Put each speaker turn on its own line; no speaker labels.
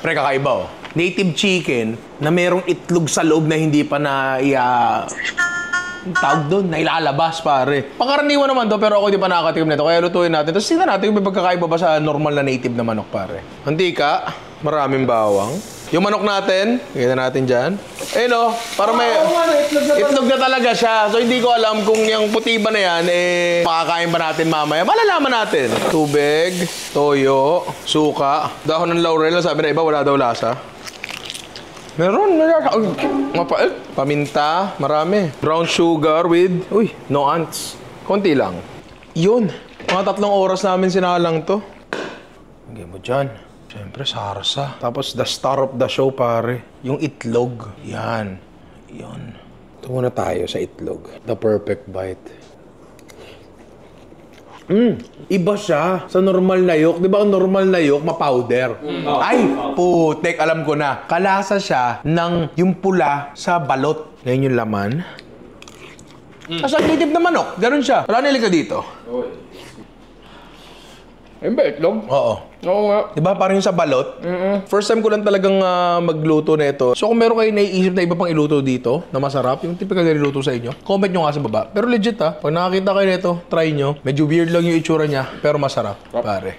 Pre, kakaiba oh. Native chicken na merong itlog sa loob na hindi pa na tawag doon, na ilalabas, pare. Pangkaraniwan naman to, pero ako hindi pa nakakatikim nito. Kaya lutuin natin. Tapos tingnan natin kung may pagkakaiba ba sa normal na native na manok, pare. Mantika, maraming bawang. Yung manok natin, kita natin dyan. Ayun o, parang may itlog na talaga siya. So hindi ko alam kung yung puti ba na yan, makakain ba natin mamaya. Malalaman natin. Tubig, toyo, suka, dahon ng laurel. Sabi na iba, wala daw lasa. Meron, mapait. Paminta, marami. Brown sugar with, no ants. Konti lang. Yun. Mga 3 oras namin sinalang to. Lagay mo dyan. Siyempre, sarsa. Tapos, the star of the show, pare. Yung itlog. Yan. Yun. Ito muna tayo sa itlog. The perfect bite. Iba siya sa normal na yolk. Di ba ang normal na yolk, ma-powder? Ay, putek, alam ko na. Kalasa siya ng yung pula sa balot. Ngayon yung laman. As ang native na manok, ganun siya. Wala nila ka dito.
Ayun ba, itlog?
Oo.
Oo nga.
Di ba parang yung sa balot? First time ko lang talagang magluto na ito. So kung meron kayo naiisip na iba pang iluto dito na masarap, yung typical na niluto sa inyo, comment nyo nga sa baba. Pero legit pag nakakita kayo nito, try nyo. Medyo weird lang yung itsura niya, pero masarap, pare.